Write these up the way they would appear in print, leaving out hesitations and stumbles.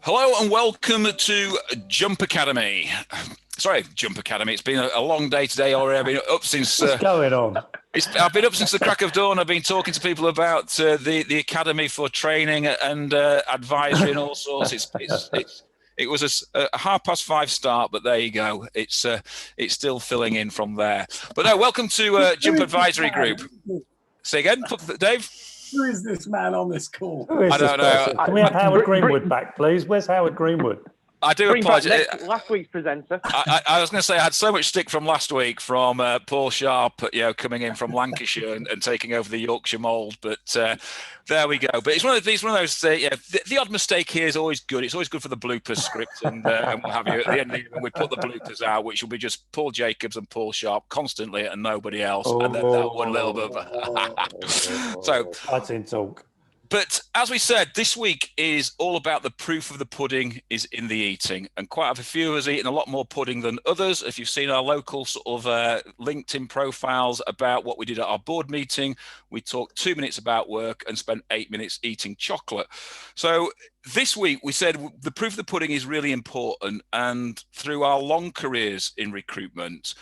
Hello and welcome to Jump Academy. Sorry, Jump Academy. It's been a long day today already. I've been up since... What's going on? I've been up since the crack of dawn. I've been talking to people about the Academy for training and advisory and all sorts. It was a 5:30 start, but there you go. It's still filling in from there. But no, welcome to Jump Advisory Group. Say again, Dave? Who is this man on this call? I don't know. Can we have Howard Greenwood back, please? Where's Howard Greenwood? I do apologise. Last week's presenter. I was going to say I had so much stick from last week from Paul Sharp, coming in from Lancashire and taking over the Yorkshire mould. But there we go. But it's one of those. The odd mistake here is always good. It's always good for the bloopers script and what have you. At the end of the year, when we put the bloopers out, which will be just Paul Jacobs and Paul Sharp constantly and nobody else. And then that one little bit. So that's in talk. But as we said, this week is all about the proof of the pudding is in the eating. And quite a few of us eating a lot more pudding than others. If you've seen our local sort of LinkedIn profiles about what we did at our board meeting, we talked 2 minutes about work and spent 8 minutes eating chocolate. So this week we said the proof of the pudding is really important. And through our long careers in recruitment,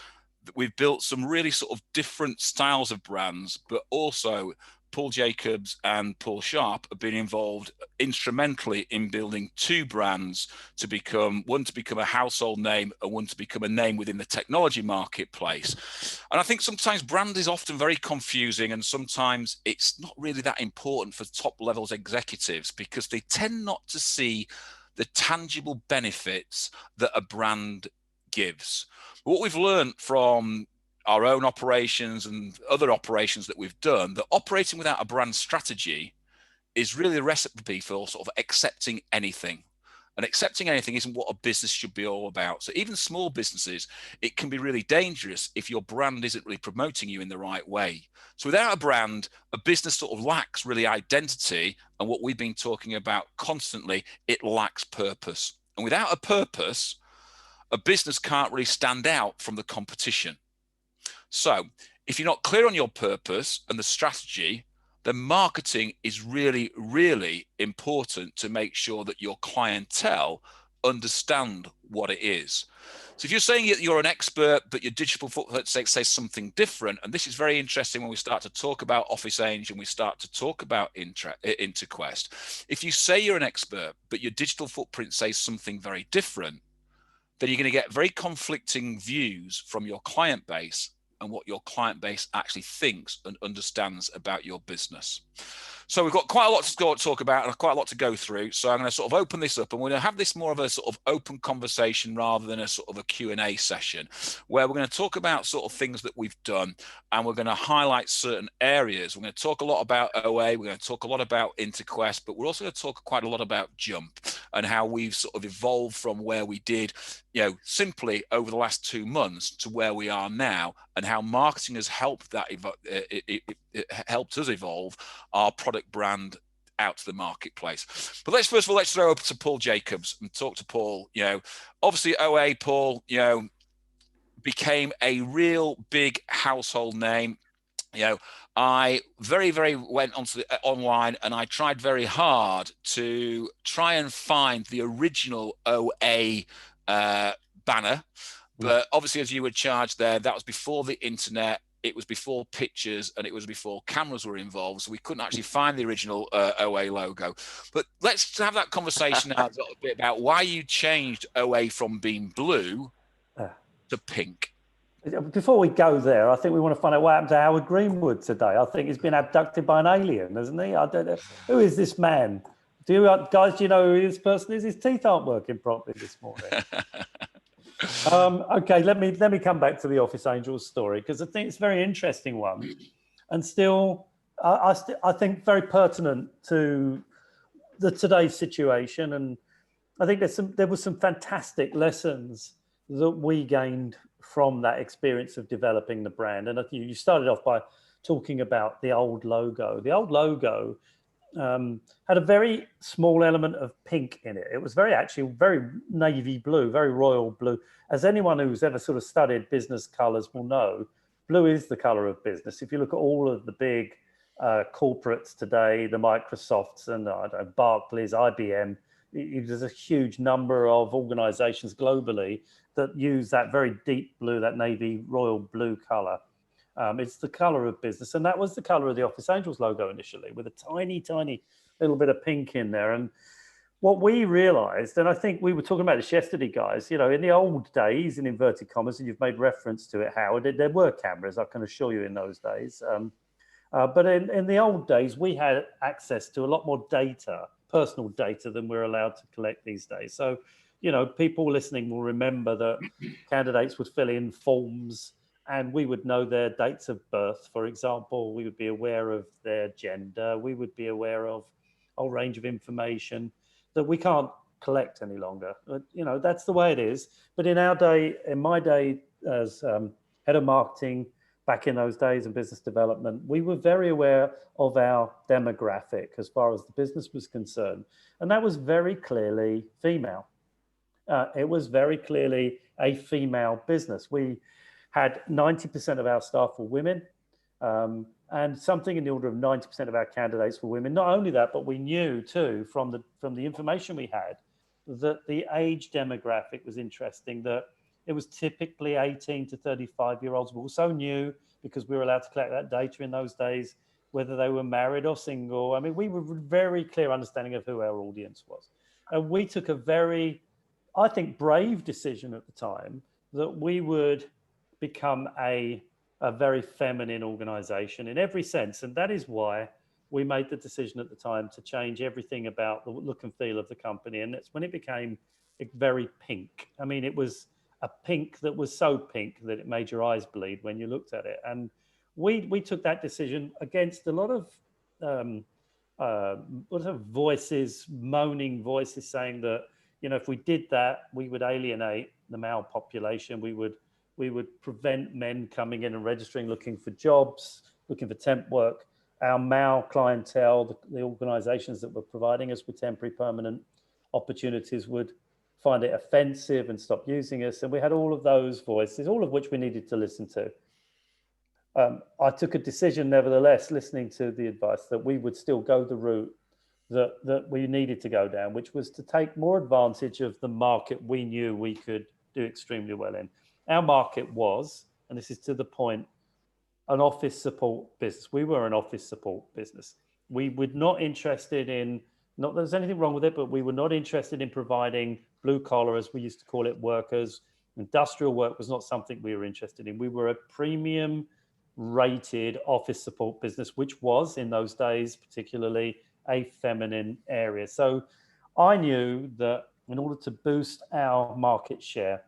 we've built some really sort of different styles of brands, but also Paul Jacobs and Paul Sharp have been involved instrumentally in building two brands to become, one to become a household name and one to become a name within the technology marketplace. And I think sometimes brand is often very confusing and sometimes it's not really that important for top levels executives because they tend not to see the tangible benefits that a brand gives. What we've learned from our own operations and other operations that we've done, that operating without a brand strategy is really a recipe for sort of accepting anything. And accepting anything isn't what a business should be all about. So even small businesses, it can be really dangerous if your brand isn't really promoting you in the right way. So without a brand, a business sort of lacks really identity. And what we've been talking about constantly, it lacks purpose. And without a purpose, a business can't really stand out from the competition. So if you're not clear on your purpose and the strategy, then marketing is really, really important to make sure that your clientele understand what it is. So if you're saying you're an expert, but your digital footprint says something different, and this is very interesting when we start to talk about Office Angel and we start to talk about Interquest. If you say you're an expert, but your digital footprint says something very different, then you're going to get very conflicting views from your client base and what your client base actually thinks and understands about your business. So we've got quite a lot to talk about and quite a lot to go through. So I'm going to sort of open this up and we're going to have this more of a sort of open conversation rather than a sort of a Q&A session where we're going to talk about sort of things that we've done and we're going to highlight certain areas. We're going to talk a lot about OA, we're going to talk a lot about Interquest, but we're also going to talk quite a lot about Jump and how we've sort of evolved from where we did, simply over the last 2 months to where we are now and how marketing has helped that it helped us evolve our product brand out to the marketplace. But let's first of all, let's throw over to Paul Jacobs and talk to Paul. Obviously OA, Paul, became a real big household name. I very went onto the online and I tried very hard to try and find the original OA banner. But obviously, as you were charged there, that was before the internet. It was before pictures and it was before cameras were involved. So we couldn't actually find the original OA logo. But let's have that conversation now a little bit about why you changed OA from being blue to pink. Before we go there, I think we want to find out what happened to Howard Greenwood today. I think he's been abducted by an alien, hasn't he? I don't know. Who is this man? Do you know who this person is? His teeth aren't working properly this morning. Okay, let me come back to the Office Angels story because I think it's a very interesting one, and still, I think very pertinent to today's situation. And I think there were some fantastic lessons that we gained from that experience of developing the brand. And I think you started off by talking about the old logo. The old logo had a very small element of pink in it. It was very navy blue, very royal blue. As anyone who's ever sort of studied business colors will know, blue is the color of business. If you look at all of the big corporates today, the Microsofts and I don't know, Barclays, IBM. There's a huge number of organizations globally that use that very deep blue, that navy royal blue color. It's the color of business. And that was the color of the Office Angels logo initially, with a tiny, tiny little bit of pink in there. And what we realized, and I think we were talking about this yesterday, guys, you know, in the old days, in inverted commas, and you've made reference to it, Howard, there were cameras, I can assure you, in those days. But in the old days, we had access to a lot more data, personal data, than we're allowed to collect these days. So, you know, people listening will remember that candidates would fill in forms and we would know their dates of birth, for example. We would be aware of their gender. We would be aware of a whole range of information that we can't collect any longer. You know, that's the way it is. But in our day, in my day as head of marketing, back in those days in business development, we were very aware of our demographic as far as the business was concerned. And that was very clearly female. It was very clearly a female business. We had 90% of our staff were women, and something in the order of 90% of our candidates were women. Not only that, but we knew too from the information we had that the age demographic was interesting, that it was typically 18 to 35-year-olds. We also knew, because we were allowed to collect that data in those days, whether they were married or single. I mean, we were very clear understanding of who our audience was. And we took a very, I think, brave decision at the time that we would become a very feminine organization in every sense. And that is why we made the decision at the time to change everything about the look and feel of the company. And that's when it became very pink. I mean, it was a pink that was so pink that it made your eyes bleed when you looked at it. And we took that decision against a lot of voices, moaning voices saying that, you know, if we did that, we would alienate the male population. We would prevent men coming in and registering, looking for jobs, looking for temp work. Our male clientele, the organizations that were providing us with temporary permanent opportunities, would find it offensive and stop using us. And we had all of those voices, all of which we needed to listen to. I took a decision, nevertheless, listening to the advice, that we would still go the route that we needed to go down, which was to take more advantage of the market we knew we could do extremely well in. Our market was, and this is to the point, an office support business. We were an office support business. We were not interested in, not that there's anything wrong with it, but we were not interested in providing blue collar, as we used to call it, workers. Industrial work was not something we were interested in. We were a premium rated office support business, which was in those days particularly a feminine area. So I knew that in order to boost our market share,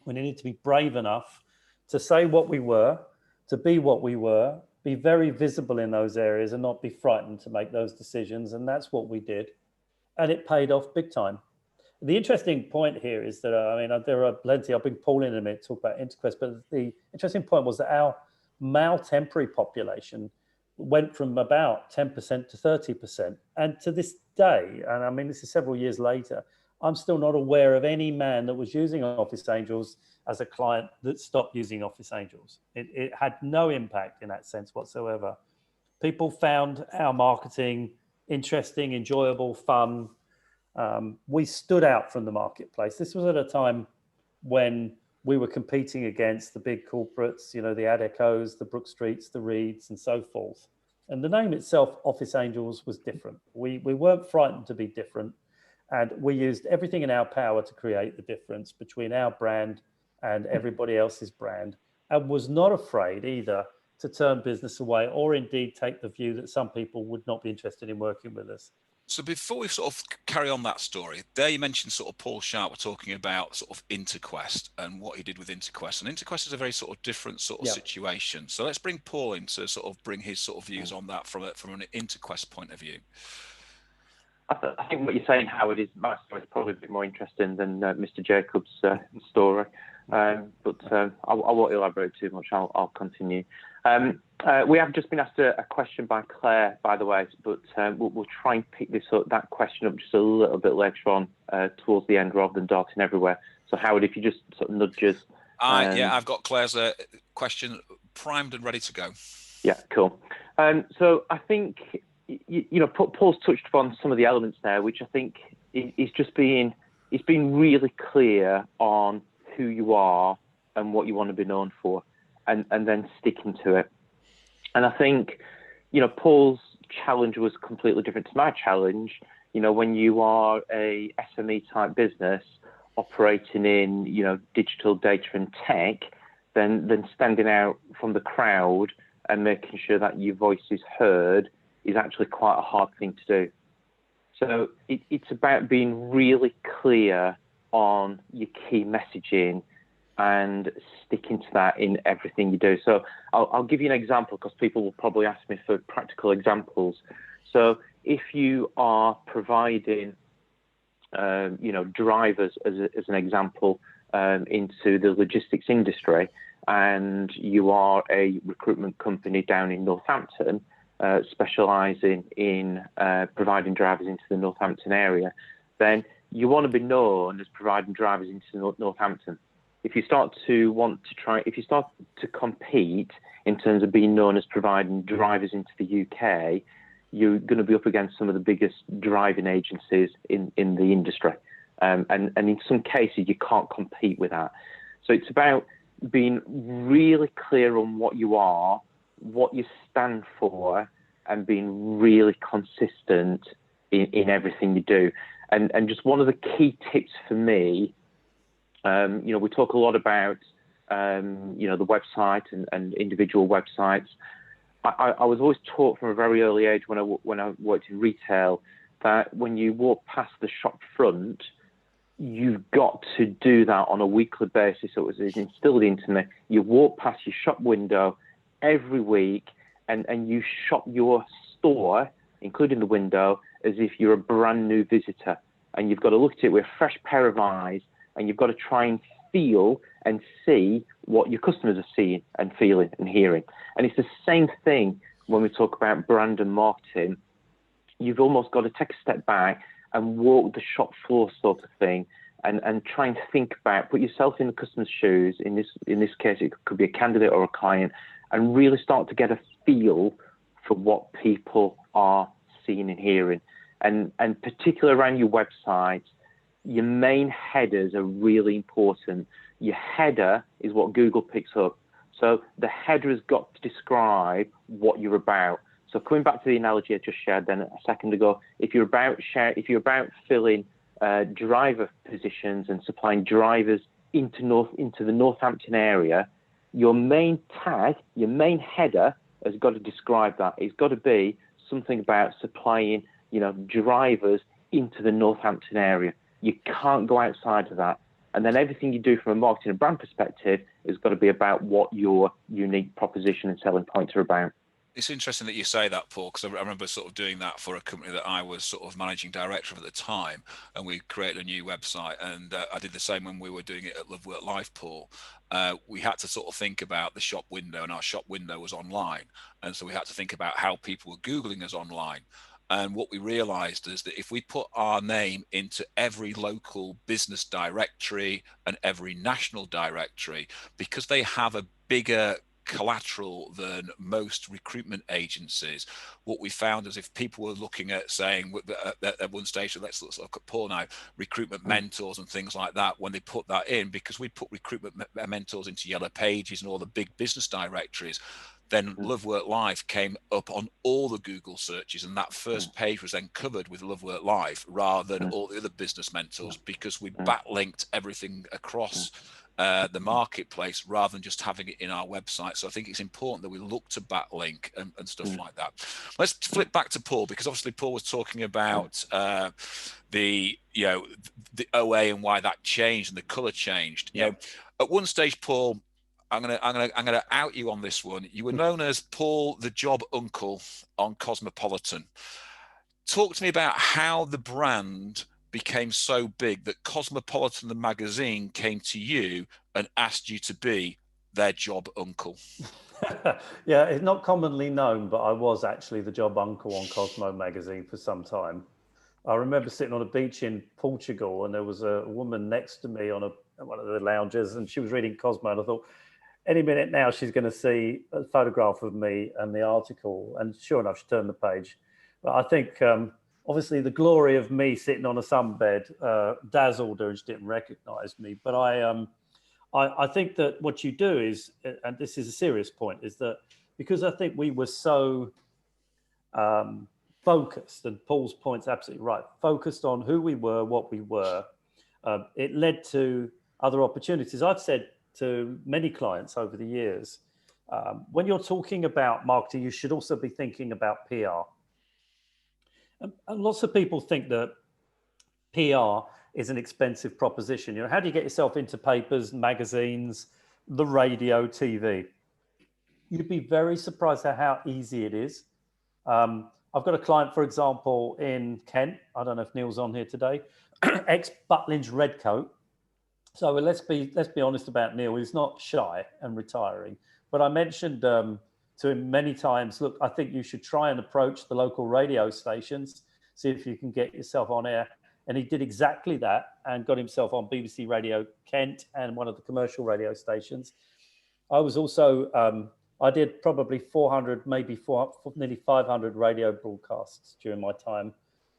we needed to be brave enough to say what we were, to be what we were, be very visible in those areas and not be frightened to make those decisions. And that's what we did. And it paid off big time. The interesting point here is that, I mean, there are plenty, I'll bring Paul in a minute to talk about Interquest, but the interesting point was that our male temporary population went from about 10% to 30%. And to this day, and I mean, this is several years later, I'm still not aware of any man that was using Office Angels as a client that stopped using Office Angels. It had no impact in that sense whatsoever. People found our marketing interesting, enjoyable, fun. We stood out from the marketplace. This was at a time when we were competing against the big corporates, you know, the Adecos, the Brook Streets, the Reeds, and so forth. And the name itself, Office Angels, was different. We weren't frightened to be different. And we used everything in our power to create the difference between our brand and everybody else's brand, and was not afraid either to turn business away or indeed take the view that some people would not be interested in working with us. So before we sort of carry on that story, there you mentioned sort of Paul Sharp were talking about sort of Interquest and what he did with Interquest. And Interquest is a very sort of different sort of situation. So let's bring Paul in to sort of bring his sort of views on that from an Interquest point of view. I think what you're saying, Howard, is my story is probably a bit more interesting than Mr. Jacobs' story. But I won't elaborate too much. I'll continue. We have just been asked a question by Claire, by the way, but we'll try and pick that question up just a little bit later on towards the end, rather than darting everywhere. So, Howard, if you just sort of nudge us. Yeah, I've got Claire's question primed and ready to go. Yeah, cool. So I think, Paul's touched upon some of the elements there, which I think is just being really clear on who you are and what you want to be known for, and then sticking to it. And I think, Paul's challenge was completely different to my challenge. When you are a SME type business operating in, digital data and tech, then standing out from the crowd and making sure that your voice is heard is actually quite a hard thing to do. So it's about being really clear on your key messaging and sticking to that in everything you do. So I'll give you an example, because people will probably ask me for practical examples. So if you are providing, drivers as an example into the logistics industry, and you are a recruitment company down in Northampton, specialising in providing drivers into the Northampton area, then you want to be known as providing drivers into Northampton. If you start to compete in terms of being known as providing drivers into the UK, you're going to be up against some of the biggest driving agencies in the industry. And in some cases, you can't compete with that. So it's about being really clear on what you are, what you stand for, and being really consistent in everything you do. And just one of the key tips for me, we talk a lot about, the website and individual websites. I was always taught from a very early age when I worked in retail that when you walk past the shop front, you've got to do that on a weekly basis. So it was instilled into me. You walk past your shop window every week and you shop your store, including the window, as if you're a brand new visitor. And you've got to look at it with a fresh pair of eyes, and you've got to try and feel and see what your customers are seeing and feeling and hearing. And it's the same thing when we talk about brand and marketing. You've almost got to take a step back and walk the shop floor sort of thing, and try and think about, put yourself in the customer's shoes. In this case, it could be a candidate or a client, and really start to get a feel for what people are seeing and hearing. And particularly around your website, your main headers are really important. Your header is what Google picks up. So the header has got to describe what you're about. So coming back to the analogy I just shared then a second ago, if you're about filling driver positions and supplying drivers into the Northampton area, your main tag, your main header has got to describe that. It's got to be something about supplying, drivers into the Northampton area. You can't go outside of that. And then everything you do from a marketing and brand perspective has got to be about what your unique proposition and selling points are about. It's interesting that you say that, Paul, because I remember sort of doing that for a company that I was sort of managing director of at the time, and we created a new website, and I did the same when we were doing it at Love Work Life, Paul. We had to sort of think about the shop window, and our shop window was online, and so we had to think about how people were Googling us online. And what we realized is that if we put our name into every local business directory and every national directory, because they have a bigger collateral than most recruitment agencies, what we found is if people were looking at saying at one stage, let's look at Paul now, recruitment mentors and things like that, when they put that in, because we put recruitment mentors into Yellow Pages and all the big business directories, then Love Work Life came up on all the Google searches, and that first page was then covered with Love Work Life rather than all the other business mentors, because we backlinked everything across the marketplace rather than just having it in our website. So I think it's important that we look to backlink and stuff like that. Let's flip back to Paul, because obviously Paul was talking about the OA and why that changed and the color changed. At one stage, Paul, I'm gonna out you on this one. You were known as Paul the Job Uncle on Cosmopolitan. Talk to me about how the brand became so big that Cosmopolitan, the magazine, came to you and asked you to be their job uncle. Yeah, it's not commonly known, but I was actually the job uncle on Cosmo magazine for some time. I remember sitting on a beach in Portugal, and there was a woman next to me on one of the lounges, and she was reading Cosmo, and I thought, any minute now she's going to see a photograph of me and the article, and sure enough, she turned the page. But I think obviously the glory of me sitting on a sunbed dazzled her, and she didn't recognise me. But I think that what you do is, and this is a serious point, is that because I think we were so focused, and Paul's point's absolutely right, focused on who we were, what we were, it led to other opportunities. I've said to many clients over the years, when you're talking about marketing, you should also be thinking about PR. And lots of people think that PR is an expensive proposition. You know, how do you get yourself into papers, magazines, the radio, TV? You'd be very surprised at how easy it is. I've got a client, for example, in Kent. I don't know if Neil's on here today. Ex-Butlins Redcoat. So let's be honest about Neil. He's not shy and retiring. But I mentioned to him many times, look, I think you should try and approach the local radio stations, see if you can get yourself on air. And he did exactly that and got himself on BBC Radio Kent and one of the commercial radio stations. I was also, I did probably 400, nearly 500 radio broadcasts during my time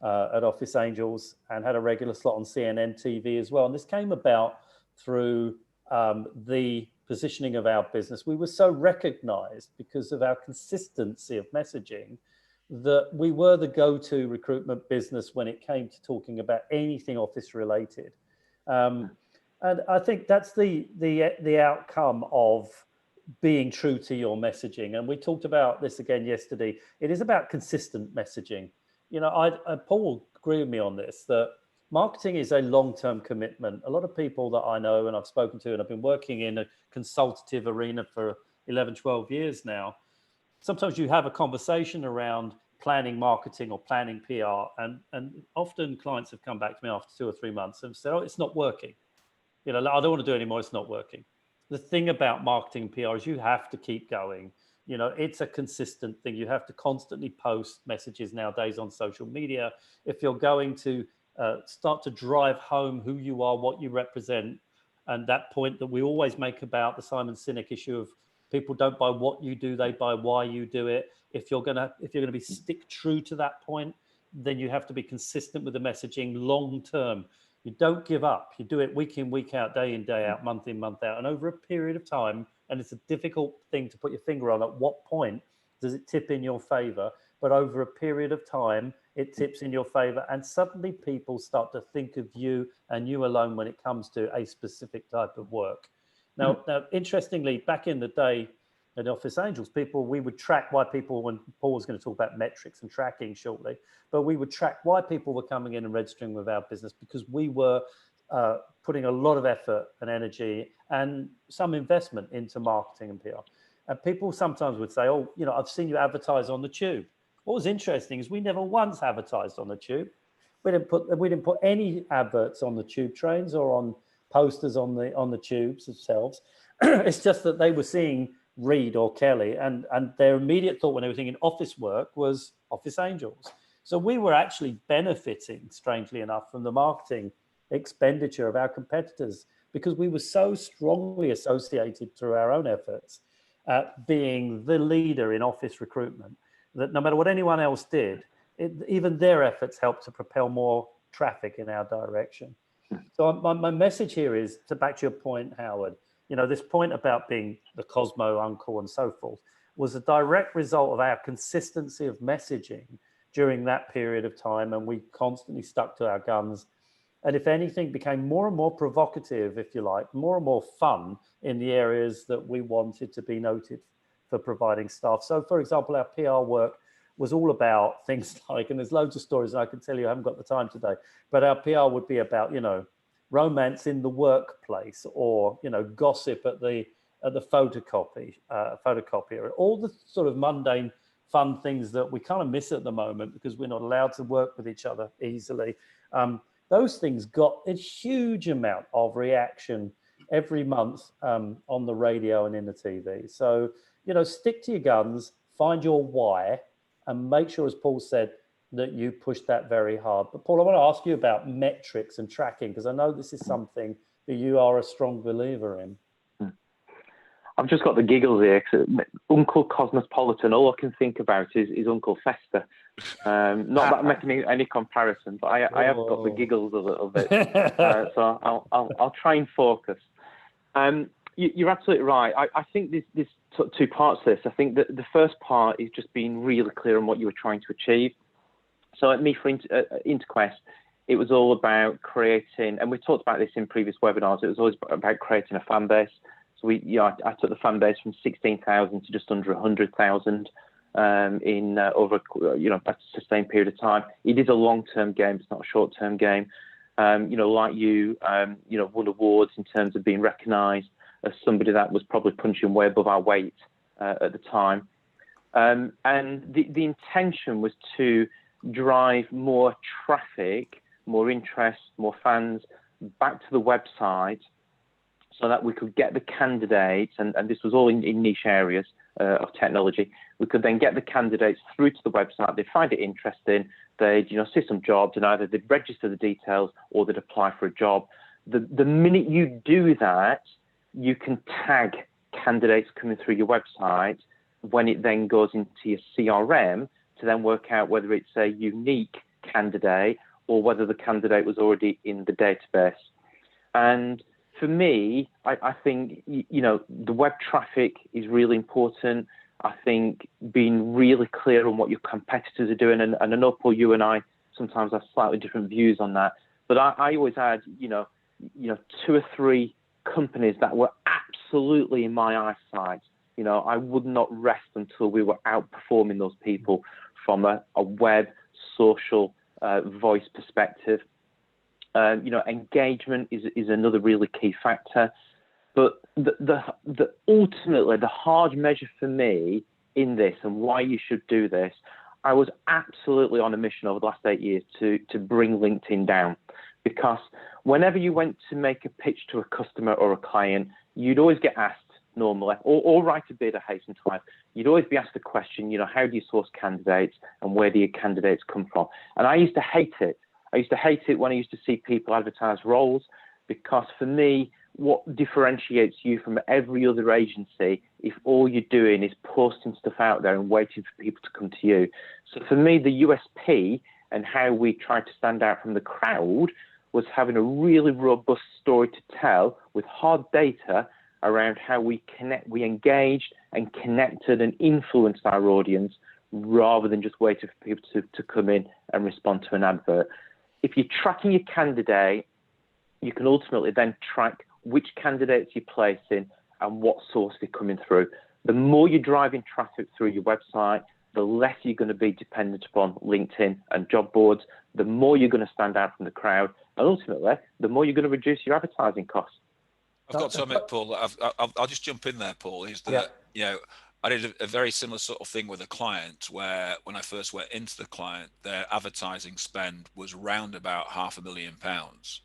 at Office Angels, and had a regular slot on CNN TV as well. And this came about through the positioning of our business. We were so recognized because of our consistency of messaging that we were the go-to recruitment business when it came to talking about anything office related. And I think that's the outcome of being true to your messaging. And we talked about this again yesterday. It is about consistent messaging. You know, Paul will agree with me on this, that marketing is a long-term commitment. A lot of people that I know and I've spoken to, and I've been working in a consultative arena for 11, 12 years now. Sometimes you have a conversation around planning marketing or planning PR, and often clients have come back to me after 2 or 3 months and said, oh, it's not working. You know, I don't want to do it anymore, it's not working. The thing about marketing and PR is you have to keep going. You know, it's a consistent thing. You have to constantly post messages nowadays on social media. If you're going to start to drive home who you are, what you represent, and that point that we always make about the Simon Sinek issue of people don't buy what you do, they buy why you do it. If you're gonna be stick true to that point, then you have to be consistent with the messaging long term. You don't give up. You do it week in, week out, day in, day out, month in, month out, and over a period of time. And it's a difficult thing to put your finger on. At what point does it tip in your favor? But over a period of time, it tips in your favor, and suddenly people start to think of you and you alone when it comes to a specific type of work. Now, interestingly, back in the day at Office Angels, we would track why people, when Paul was going to talk about metrics and tracking shortly, but we would track why people were coming in and registering with our business, because we were putting a lot of effort and energy and some investment into marketing and PR. And people sometimes would say, oh, you know, I've seen you advertise on the tube. What was interesting is we never once advertised on the tube. We didn't put any adverts on the tube trains or on posters on the tubes themselves. It's just that they were seeing Reed or Kelly, and their immediate thought when they were thinking office work was Office Angels. So we were actually benefiting, strangely enough, from the marketing expenditure of our competitors, because we were so strongly associated through our own efforts at being the leader in office recruitment, that no matter what anyone else did, even their efforts helped to propel more traffic in our direction. So my message here is, to back to your point, Howard, you know, this point about being the Cosmo uncle and so forth was a direct result of our consistency of messaging during that period of time. And we constantly stuck to our guns. And if anything, became more and more provocative, if you like, more and more fun in the areas that we wanted to be noted for providing staff. So, for example, our PR work was all about things like, and there's loads of stories I can tell you, I haven't got the time today, but our PR would be about, you know, romance in the workplace, or, you know, gossip at the photocopier, all the sort of mundane fun things that we kind of miss at the moment because we're not allowed to work with each other easily. Those things got a huge amount of reaction every month on the radio and in the TV. So, you know, stick to your guns, find your why, and make sure, as Paul said, that you push that very hard. But Paul, I want to ask you about metrics and tracking, because I know this is something that you are a strong believer in. I've just got the giggles here. 'Cause Uncle Cosmopolitan, all I can think about is Uncle Fester. Not that I'm making any comparison, but I have got the giggles a little bit. So I'll try and focus. You're absolutely right. I think there's two parts to this. I think that the first part is just being really clear on what you were trying to achieve. So at me for Interquest, it was all about creating, and we talked about this in previous webinars, it was always about creating a fan base. So I took the fan base from 16,000 to just under 100,000 in over a sustained period of time. It is a long-term game; it's not a short-term game. Like won awards in terms of being recognised as somebody that was probably punching way above our weight at the time. And the intention was to drive more traffic, more interest, more fans back to the website so that we could get the candidates, and this was all in niche areas of technology, we could then get the candidates through to the website, they'd find it interesting, they'd see some jobs, and either they'd register the details or they'd apply for a job. The minute you do that, you can tag candidates coming through your website when it then goes into your CRM to then work out whether it's a unique candidate or whether the candidate was already in the database. And for me, I think, the web traffic is really important. I think being really clear on what your competitors are doing, and I know, Paul, you and I sometimes have slightly different views on that, but I always had, 2 or 3 companies that were absolutely in my eyesight. I would not rest until we were outperforming those people from a web, social, voice perspective. Engagement is another really key factor. But the ultimately, the hard measure for me in this and why you should do this, I was absolutely on a mission over the last 8 years to bring LinkedIn down. Because whenever you went to make a pitch to a customer or a client, you'd always get asked normally, or write a bid, I hasten to add, you'd always be asked the question, how do you source candidates and where do your candidates come from? And I used to hate it. I used to hate it when I used to see people advertise roles, because for me, what differentiates you from every other agency if all you're doing is posting stuff out there and waiting for people to come to you? So for me, the USP and how we tried to stand out from the crowd was having a really robust story to tell with hard data around how we engaged and connected and influenced our audience rather than just waiting for people to come in and respond to an advert. If you're tracking your candidate, you can ultimately then track which candidates you're placing and what source they're coming through. The more you're driving traffic through your website, the less you're going to be dependent upon LinkedIn and job boards, the more you're going to stand out from the crowd, and ultimately, the more you're going to reduce your advertising costs. I've got to admit, Paul, I'll just jump in there, Paul, is that, I did a very similar sort of thing with a client where when I first went into the client, their advertising spend was round about £500,000.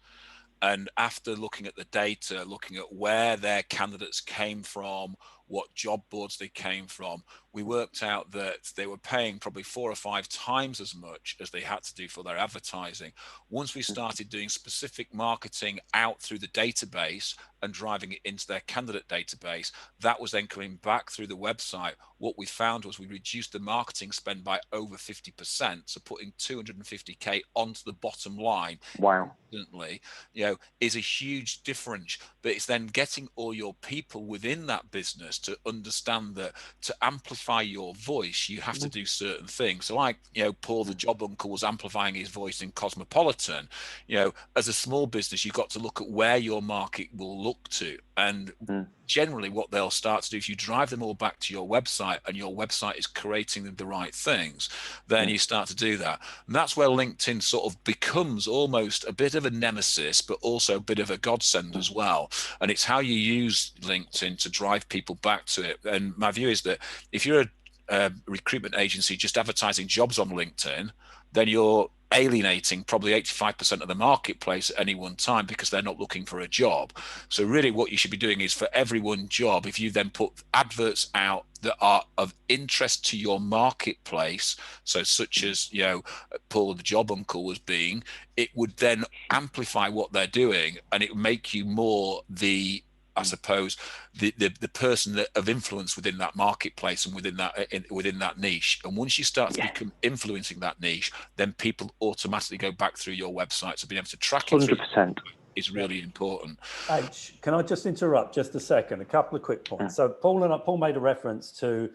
And after looking at the data, looking at where their candidates came from, what job boards they came from, we worked out that they were paying probably 4 or 5 times as much as they had to do for their advertising. Once we started doing specific marketing out through the database and driving it into their candidate database, that was then coming back through the website. What we found was we reduced the marketing spend by over 50%. So putting 250K onto the bottom line, wow, instantly, is a huge difference. But it's then getting all your people within that business to understand that to amplify your voice, you have to do certain things. So like, Paul, the job uncle, was amplifying his voice in Cosmopolitan. As a small business, you've got to look at where your market will look to. And generally what they'll start to do, if you drive them all back to your website and your website is creating the right things, then you start to do that. And that's where LinkedIn sort of becomes almost a bit of a nemesis, but also a bit of a godsend as well. And it's how you use LinkedIn to drive people back to it. And my view is that if you're a recruitment agency just advertising jobs on LinkedIn, then you're alienating probably 85% of the marketplace at any one time because they're not looking for a job. So really what you should be doing is for every one job, if you then put adverts out that are of interest to your marketplace, so such as, Paul, the job uncle was being, it would then amplify what they're doing and it would make you more the I suppose, the person of influence within that marketplace and within that niche. And once you start to become influencing that niche, then people automatically go back through your website. So being able to track it 100%. is really important. H, can I just interrupt just a second? A couple of quick points. So Paul made a reference to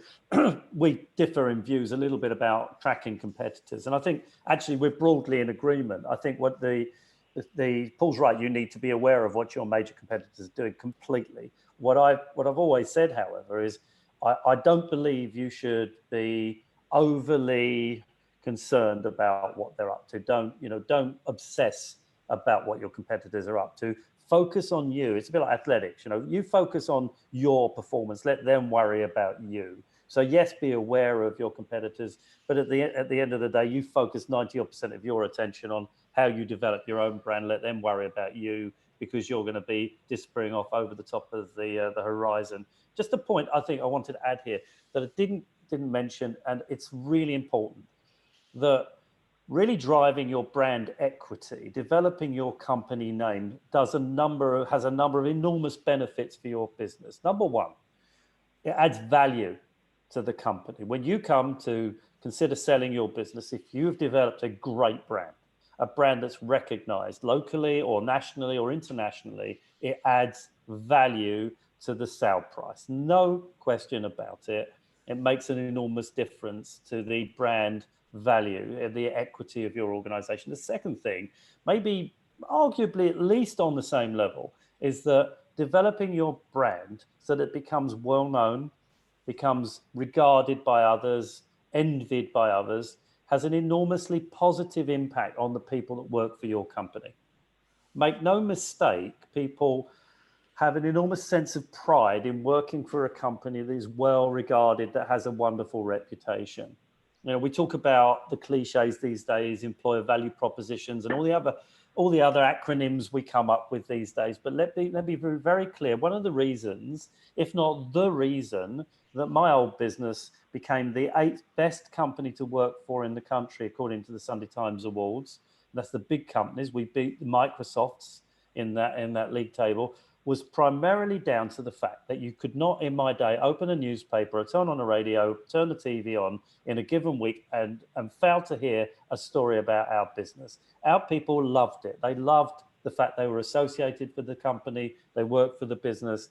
we differ in views a little bit about tracking competitors, and I think actually we're broadly in agreement. I think what Paul's right. You need to be aware of what your major competitors are doing completely. What I've always said, however, is I don't believe you should be overly concerned about what they're up to. Don't obsess about what your competitors are up to. Focus on you. It's a bit like athletics. You focus on your performance. Let them worry about you. So yes, be aware of your competitors, but at the end of the day, you focus 90% of your attention on how you develop your own brand. Let them worry about you, because you're going to be disappearing off over the top of the horizon. Just a point I think I wanted to add here that I didn't mention, and it's really important, that really driving your brand equity, developing your company name has a number of enormous benefits for your business. Number one, it adds value to the company. When you come to consider selling your business, if you've developed a great brand, a brand that's recognized locally or nationally or internationally, it adds value to the sale price. No question about it. It makes an enormous difference to the brand value, the equity of your organization. The second thing, maybe arguably at least on the same level, is that developing your brand so that it becomes well known, becomes regarded by others, envied by others, has an enormously positive impact on the people that work for your company. Make no mistake, people have an enormous sense of pride in working for a company that is well regarded, that has a wonderful reputation. We talk about the cliches these days, employer value propositions, and all the other acronyms we come up with these days. But let me be very clear. One of the reasons, if not the reason, that my old business became the 8th best company to work for in the country, according to the Sunday Times Awards. That's the big companies. We beat the Microsofts in that league table. Was primarily down to the fact that you could not, in my day, open a newspaper or turn on a radio, turn the TV on in a given week and fail to hear a story about our business. Our people loved it. They loved the fact they were associated with the company. They worked for the business.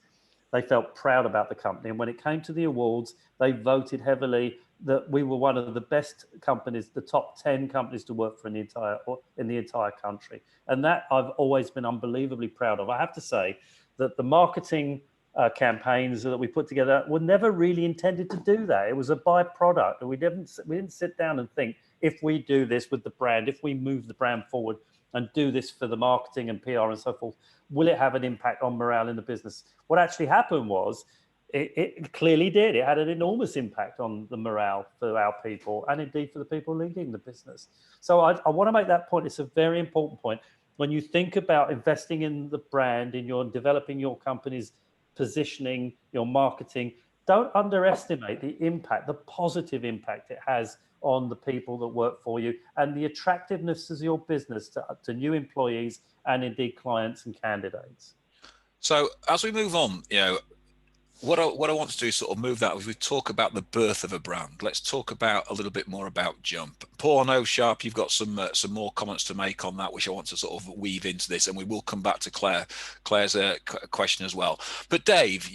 They felt proud about the company. And when it came to the awards, they voted heavily that we were one of the best companies, the top 10 companies to work for in the entire country. And that I've always been unbelievably proud of. I have to say that the marketing campaigns that we put together were never really intended to do that. It was a byproduct. We didn't sit down and think, if we do this with the brand, if we move the brand forward and do this for the marketing and PR and so forth, will it have an impact on morale in the business? What actually happened was, it clearly did. It had an enormous impact on the morale for our people and indeed for the people leading the business. So I want to make that point. It's a very important point. When you think about investing in the brand, in your developing your company's positioning, your marketing, don't underestimate the impact, the positive impact it has on the people that work for you and the attractiveness of your business to new employees and indeed clients and candidates. So as we move on, what I want to do is sort of move that as we talk about the birth of a brand. Let's talk about a little bit more about Jump. Paul, I know, Sharp, you've got some more comments to make on that, which I want to sort of weave into this, and we will come back to Claire's question as well. But Dave,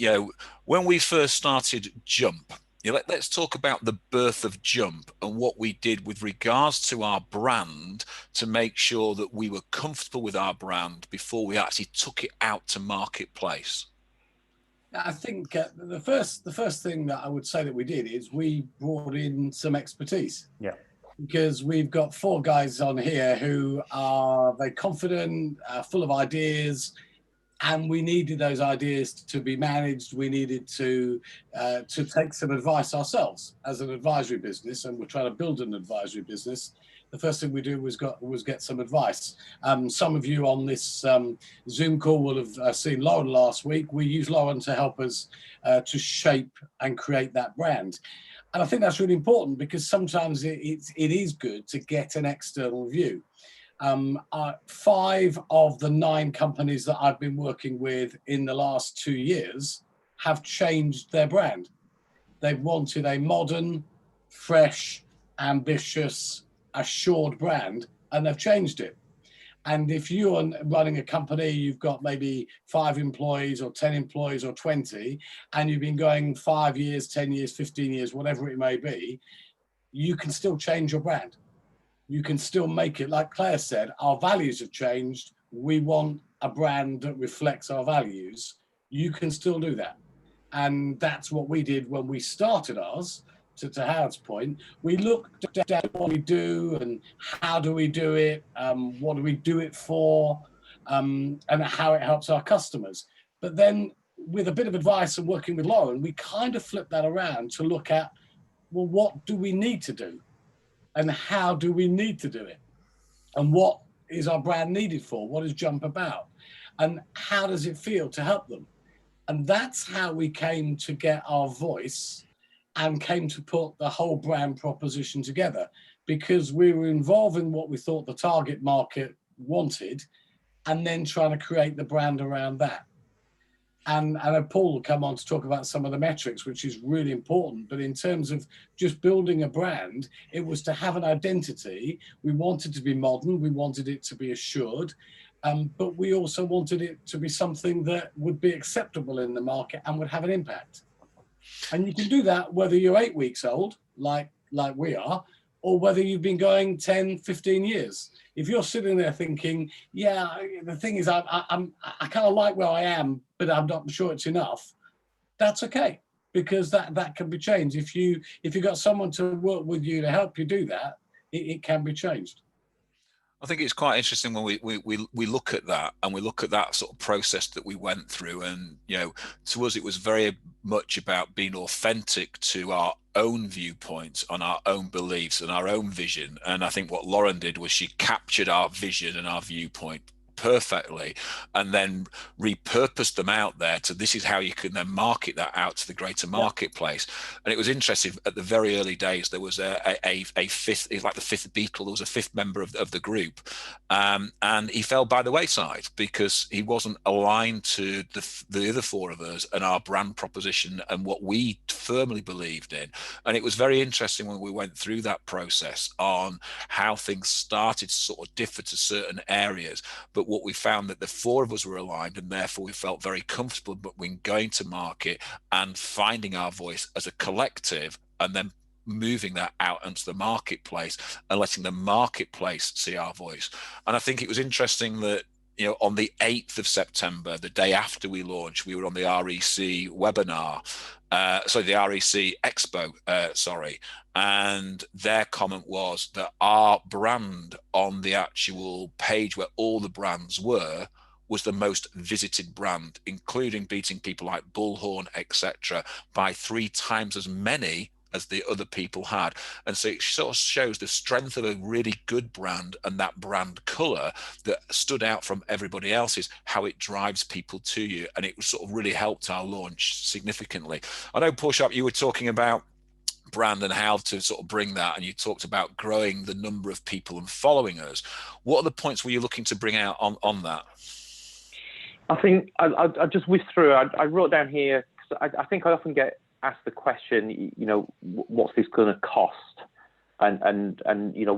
when we first started Jump, let's talk about the birth of Jump and what we did with regards to our brand to make sure that we were comfortable with our brand before we actually took it out to marketplace. I think the first thing that I would say that we did is we brought in some expertise. Yeah. Because we've got 4 guys on here who are very confident, full of ideas, and we needed those ideas to be managed. We needed to take some advice ourselves as an advisory business, and we're trying to build an advisory business. The first thing we do was get some advice. Some of you on this Zoom call will have seen Lauren last week. We use Lauren to help us to shape and create that brand. And I think that's really important because sometimes it is good to get an external view. 5 of the 9 companies that I've been working with in the last 2 years have changed their brand. They've wanted a modern, fresh, ambitious, assured brand, and they've changed it. And if you're running a company, you've got maybe 5 employees or 10 employees or 20, and you've been going 5 years, 10 years, 15 years, whatever it may be, you can still change your brand. You can still make it, like Claire said, our values have changed. We want a brand that reflects our values. You can still do that. And that's what we did when we started ours. To Howard's point, we looked at what we do and how do we do it, what do we do it for, and how it helps our customers. But then with a bit of advice and working with Lauren, we kind of flipped that around to look at, well, what do we need to do? And how do we need to do it? And what is our brand needed for? What is Jump about? And how does it feel to help them? And that's how we came to get our voice and came to put the whole brand proposition together, because we were involving what we thought the target market wanted and then trying to create the brand around that. And Paul will come on to talk about some of the metrics, which is really important. But in terms of just building a brand, it was to have an identity. We wanted to be modern. We wanted it to be assured. But we also wanted it to be something that would be acceptable in the market and would have an impact. And you can do that whether you're 8 weeks old, like we are, or whether you've been going 10, 15 years. If you're sitting there thinking, yeah, the thing is, I kind of like where I am, but I'm not sure it's enough, that's okay, because that can be changed. If you've got someone to work with you to help you do that, it can be changed. I think it's quite interesting when we look at that, and we look at that sort of process that we went through, and to us it was very much about being authentic to our own viewpoints, on our own beliefs and our own vision. And I think what Lauren did was she captured our vision and our viewpoint perfectly, and then repurposed them out there to, this is how you can then market that out to the greater marketplace. And it was interesting, at the very early days there was a fifth, like the fifth Beatle, there was a fifth member of the group, and he fell by the wayside because he wasn't aligned to the other 4 of us and our brand proposition and what we firmly believed in. And it was very interesting when we went through that process on how things started to sort of differ to certain areas, but what we found that the 4 of us were aligned, and therefore we felt very comfortable when going to market and finding our voice as a collective, and then moving that out into the marketplace and letting the marketplace see our voice. And I think it was interesting that on the 8th of September, the day after we launched, we were on the REC webinar, the REC Expo, and their comment was that our brand on the actual page where all the brands were was the most visited brand, including beating people like Bullhorn, etc., by 3 times as many as the other people had. And so it sort of shows the strength of a really good brand, and that brand color that stood out from everybody else's, how it drives people to you. And it sort of really helped our launch significantly. I know, Paul Sharp, you were talking about brand and how to sort of bring that, and you talked about growing the number of people and following us. What are the points were you looking to bring out on that? I think I just whizzed through. I wrote down here, because I think I often get asked the question, what's this going to cost, and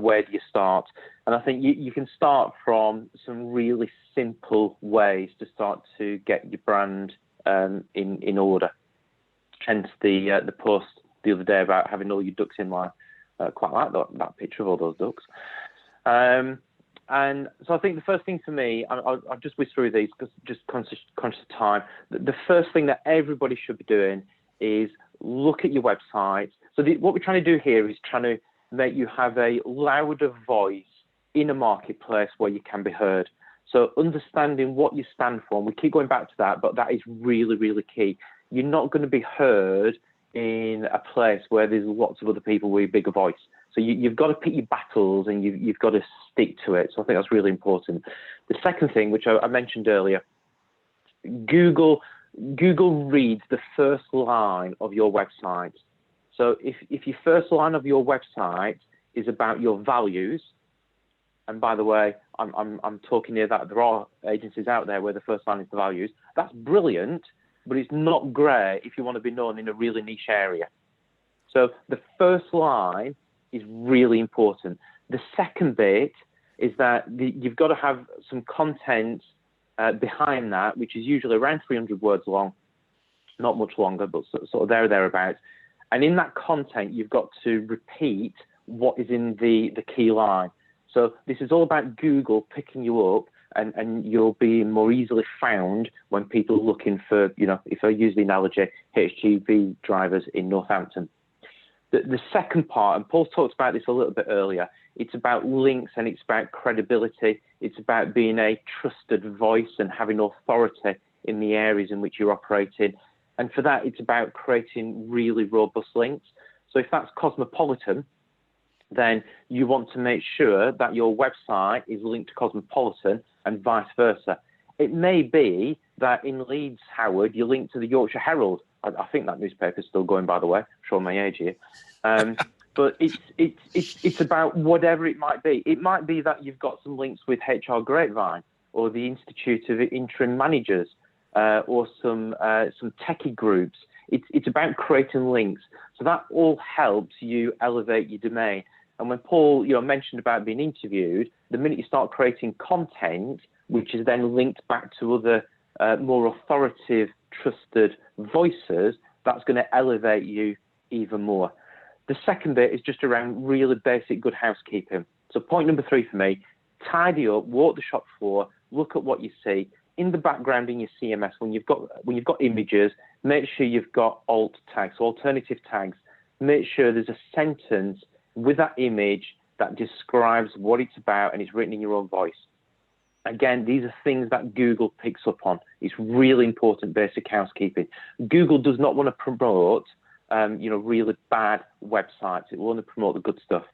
where do you start? And I think you can start from some really simple ways to start to get your brand in order. Hence the post the other day about having all your ducks in line. Quite like that picture of all those ducks. And so I think the first thing for me, I'll just whiz through these because just conscious of time. The first thing that everybody should be doing is look at your website. So what we're trying to do here is trying to make you have a louder voice in a marketplace where you can be heard. So understanding what you stand for, and we keep going back to that, but that is really, really key. You're not going to be heard in a place where there's lots of other people with a bigger voice. So you've got to pick your battles, and you've got to stick to it. So I think that's really important. The second thing, which I mentioned earlier, Google reads the first line of your website. So if your first line of your website is about your values, and by the way, I'm talking here that there are agencies out there where the first line is the values. That's brilliant, but it's not great if you want to be known in a really niche area. So the first line is really important. The second bit is that you've got to have some content behind that, which is usually around 300 words long, not much longer, but sort of there or thereabouts. And in that content, you've got to repeat what is in the key line. So this is all about Google picking you up, and you'll be more easily found when people are looking for, if I use the analogy, HGV drivers in Northampton. The second part, and Paul talked about this a little bit earlier, it's about links and it's about credibility. It's about being a trusted voice and having authority in the areas in which you're operating. And for that, it's about creating really robust links. So if that's cosmopolitan, then you want to make sure that your website is linked to Cosmopolitan and vice versa. It may be that in Leeds, Howard, you link to the Yorkshire Herald. I think that newspaper is still going, by the way. I'm showing my age here. But it's about whatever it might be. It might be that you've got some links with HR Grapevine or the Institute of Interim Managers or some techie groups. It's about creating links. So that all helps you elevate your domain. And when Paul mentioned about being interviewed, the minute you start creating content, which is then linked back to other more authoritative, trusted voices, that's going to elevate you even more. The second bit is just around really basic good housekeeping. So point number 3 for me, tidy up, walk the shop floor, look at what you see. In the background in your CMS, when you've got images, make sure you've got alt tags, so alternative tags. Make sure there's a sentence with that image that describes what it's about and it's written in your own voice. Again, these are things that Google picks up on. It's really important basic housekeeping. Google does not want to promote, really bad websites. It will only promote the good stuff.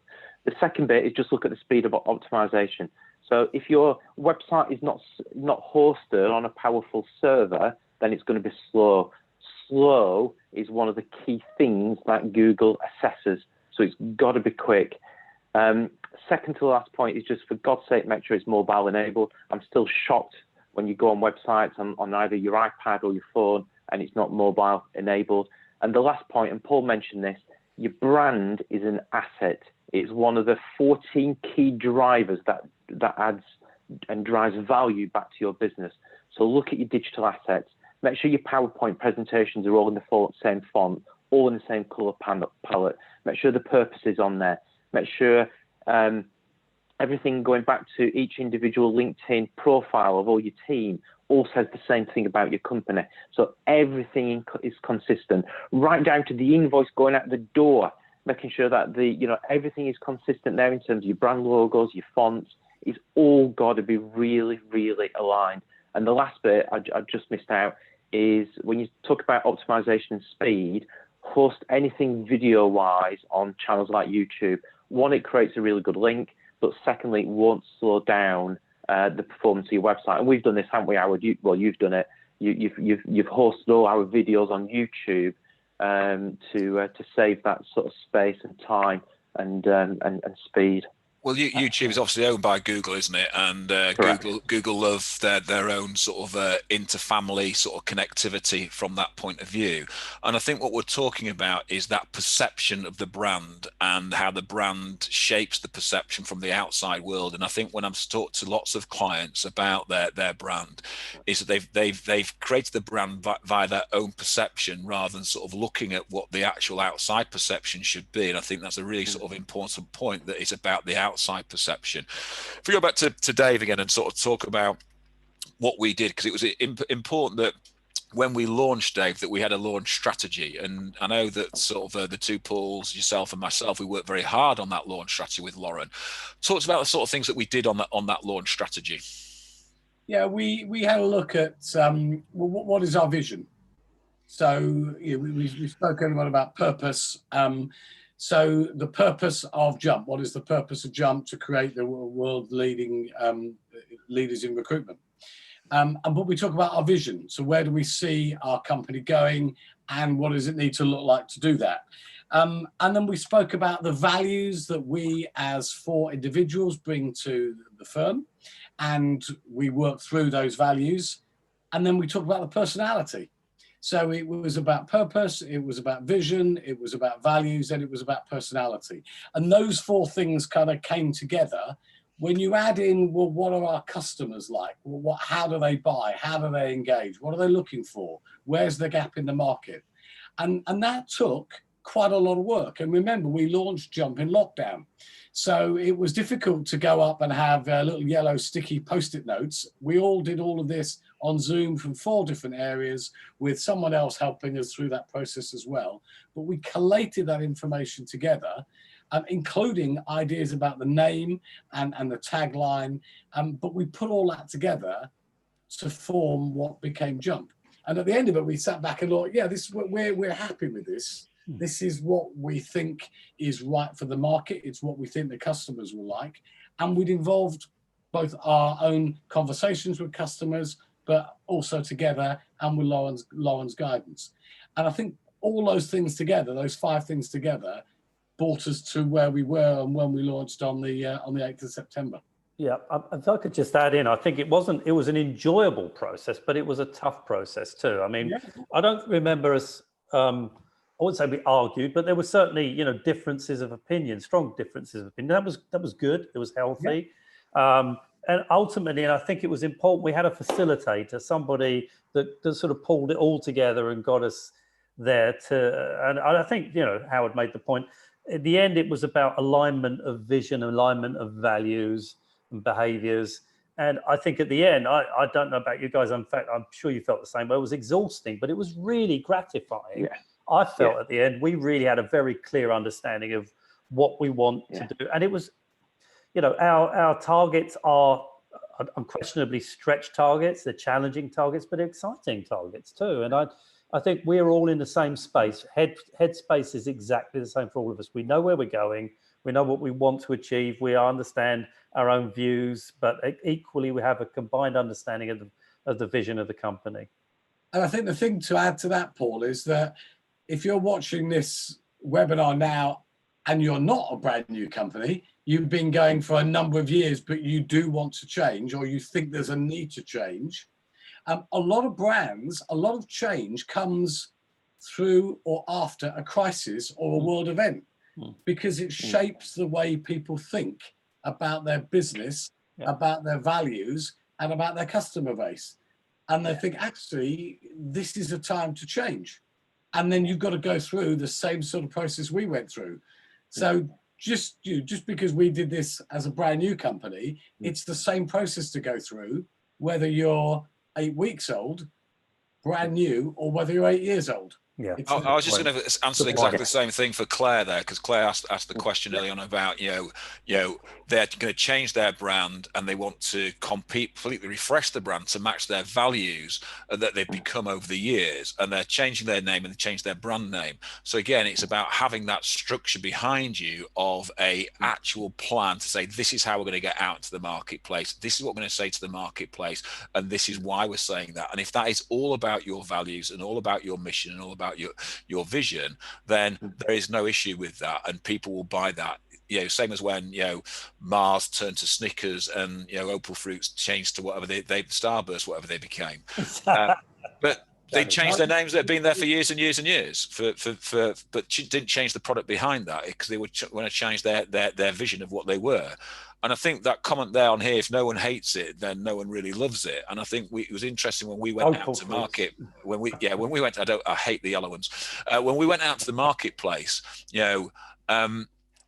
The second bit is just look at the speed of optimization. So if your website is not hosted on a powerful server, then it's going to be slow. Slow is one of the key things that Google assesses. So it's got to be quick. Second to the last point is just, for God's sake, make sure it's mobile enabled. I'm still shocked when you go on websites on either your iPad or your phone and it's not mobile enabled. And the last point, and Paul mentioned this, your brand is an asset. It's one of the 14 key drivers that adds and drives value back to your business. So look at your digital assets. Make sure your PowerPoint presentations are all in the same font, all in the same color palette. Make sure the purpose is on there. Make sure everything going back to each individual LinkedIn profile of all your team all says the same thing about your company. So everything is consistent, right down to the invoice going out the door, making sure that everything is consistent there in terms of your brand logos, your fonts. It's all got to be really, really aligned. And the last bit I just missed out is when you talk about optimization and speed, host anything video-wise on channels like YouTube. One, it creates a really good link, but secondly, it won't slow down the performance of your website. And we've done this, haven't we, Howard? You've done it. You've hosted all our videos on YouTube to save that sort of space and time and speed. Well, YouTube is obviously owned by Google, isn't it? And Google love their own sort of inter-family sort of connectivity from that point of view. And I think what we're talking about is that perception of the brand and how the brand shapes the perception from the outside world. And I think when I'm talked to lots of clients about their brand, is that they've created the brand via their own perception rather than sort of looking at what the actual outside perception should be. And I think that's a really sort of important point, that it's about the outside perception. If we go back to Dave again and sort of talk about what we did, because it was important that when we launched, Dave, that we had a launch strategy. And I know that sort of the two Pauls, yourself and myself, we worked very hard on that launch strategy with Lauren. Talk about the sort of things that we did on that launch strategy. Yeah, we had a look at what is our vision. So we spoke earlier about purpose. So the purpose of Jump, what is the purpose of Jump? To create the world leading leaders in recruitment. But we talk about our vision. So where do we see our company going and what does it need to look like to do that? And then we spoke about the values that we as 4 individuals bring to the firm, and we worked through those values. And then we talked about the personality. So it was about purpose, it was about vision, it was about values, and it was about personality. And those 4 things kind of came together. When you add in, well, what are our customers like? Well, how do they buy? How do they engage? What are they looking for? Where's the gap in the market? And that took quite a lot of work. And remember, we launched Jump in lockdown. So it was difficult to go up and have little yellow sticky Post-it notes. We all did all of this on Zoom from 4 different areas with someone else helping us through that process as well. But we collated that information together, including ideas about the name and the tagline. But we put all that together to form what became Jump. And at the end of it, we sat back and thought, yeah, we're happy with this. This is what we think is right for the market. It's what we think the customers will like. And we'd involved both our own conversations with customers, but also together and with Lauren's guidance. And I think all those things together, those 5 things together, brought us to where we were and when we launched on the 8th of September. Yeah, if I could just add in, I think it was an enjoyable process, but it was a tough process too. I mean, I don't remember us, I wouldn't say we argued, but there were certainly, differences of opinion, strong differences of opinion. That was good. It was healthy. And ultimately, and I think it was important, we had a facilitator, somebody that sort of pulled it all together and got us there and I think, Howard made the point. At the end, it was about alignment of vision, alignment of values and behaviors. And I think at the end, I don't know about you guys, in fact, I'm sure you felt the same, but it was exhausting, but it was really gratifying. Yeah. I felt at the end, we really had a very clear understanding of what we want to do. And it was, our targets are unquestionably stretch targets. They're challenging targets, but exciting targets too. And I think we're all in the same space. Headspace is exactly the same for all of us. We know where we're going. We know what we want to achieve. We understand our own views, but equally we have a combined understanding of the vision of the company. And I think the thing to add to that, Paul, is that if you're watching this webinar now and you're not a brand new company, you've been going for a number of years, but you do want to change, or you think there's a need to change. A lot of brands, a lot of change comes through or after a crisis or a world event, because it shapes the way people think about their business, about their values, and about their customer base. And they think, actually, this is a time to change. And then you've got to go through the same sort of process we went through. So just because we did this as a brand new company, it's the same process to go through, whether you're 8 weeks old, brand new, or whether you're 8 years old. Yeah, I was just going to answer exactly the same thing for Claire there, because Claire asked the question early on about they're going to change their brand and they want to completely refresh the brand to match their values that they've become over the years, and they're changing their name and they change their brand name. So again, it's about having that structure behind you of a actual plan to say, this is how we're going to get out into the marketplace. This is what we're going to say to the marketplace, and this is why we're saying that. And if that is all about your values and all about your mission and all about your vision, then there is no issue with that, and people will buy that. Same as when Mars turned to Snickers and Opal Fruits changed to whatever they Starburst, whatever they became. But they changed their names. They've been there for years and years and years. But didn't change the product behind that, because they would want to change their vision of what they were. And I think that comment there on here, if no one hates it, then no one really loves it. And I think it was interesting when we went out to market. When we went, I hate the yellow ones. When we went out to the marketplace,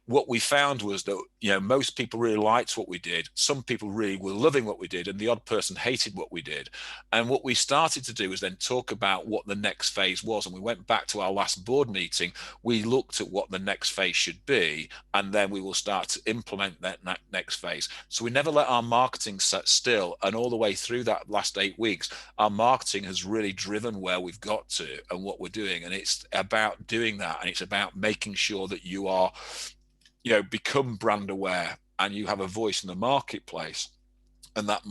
what we found was that most people really liked what we did. Some people really were loving what we did, and the odd person hated what we did. And what we started to do was then talk about what the next phase was. And we went back to our last board meeting. We looked at what the next phase should be, and then we will start to implement that next phase. So we never let our marketing sit still. And all the way through that last 8 weeks, our marketing has really driven where we've got to and what we're doing. And it's about doing that. And it's about making sure that you are become brand aware and you have a voice in the marketplace. And that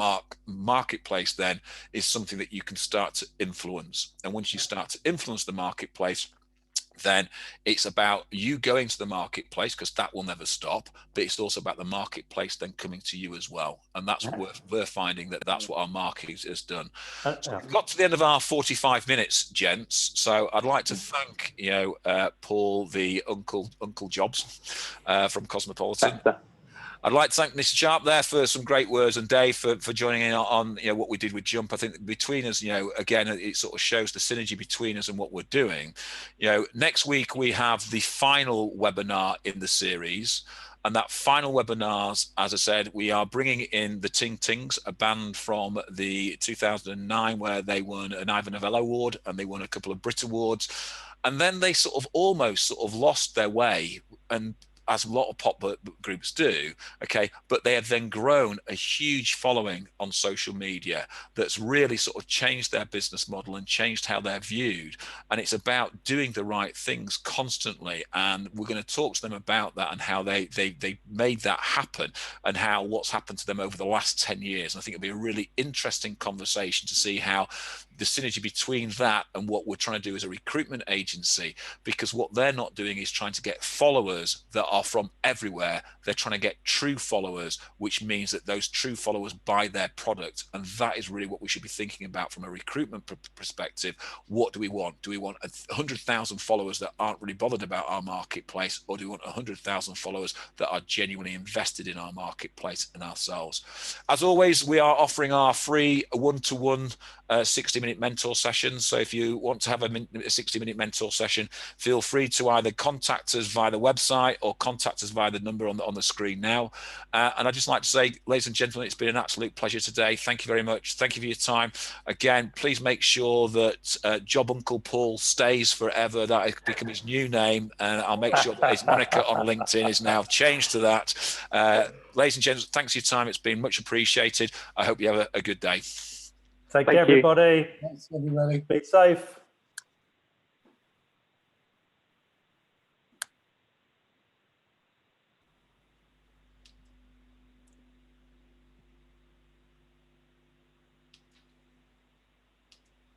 marketplace then is something that you can start to influence. And once you start to influence the marketplace, then it's about you going to the marketplace, because that will never stop, but it's also about the marketplace then coming to you as well. And that's what we're finding, that that's what our market has done. So we've got to the end of our 45 minutes, gents. So I'd like to thank, Paul, the Uncle Jobs from Cosmopolitan. I'd like to thank Mr. Sharp there for some great words, and Dave for joining in on what we did with Jump. I think between us, again, it sort of shows the synergy between us and what we're doing. Next week we have the final webinar in the series, and that final webinars, as I said, we are bringing in the Ting Tings, a band from the 2009 where they won an Ivor Novello Award and they won a couple of Brit Awards, and then they almost lost their way, and as a lot of pop groups do, okay, but they have then grown a huge following on social media that's really changed their business model and changed how they're viewed. And it's about doing the right things constantly. And we're going to talk to them about that and how they made that happen, and how what's happened to them over the last 10 years. And I think it'll be a really interesting conversation to see how the synergy between that and what we're trying to do as a recruitment agency, because what they're not doing is trying to get followers that are from everywhere. They're trying to get true followers, which means that those true followers buy their product. And that is really what we should be thinking about from a recruitment perspective. What do we want? Do we want 100,000 followers that aren't really bothered about our marketplace, or do we want 100,000 followers that are genuinely invested in our marketplace and ourselves? As always, we are offering our free one-to-one 60-minute mentor sessions. So if you want to have a 60-minute mentor session, feel free to either contact us via the website or contact us via the number on the screen now. And I'd just like to say, ladies and gentlemen, it's been an absolute pleasure today. Thank you very much. Thank you for your time. Again, please make sure that Job Uncle Paul stays forever. That has become his new name, and I'll make sure that his moniker on LinkedIn is now changed to that. Ladies and gentlemen, thanks for your time. It's been much appreciated. I hope you have a good day. Take care, everybody. Thanks, everybody. Be safe.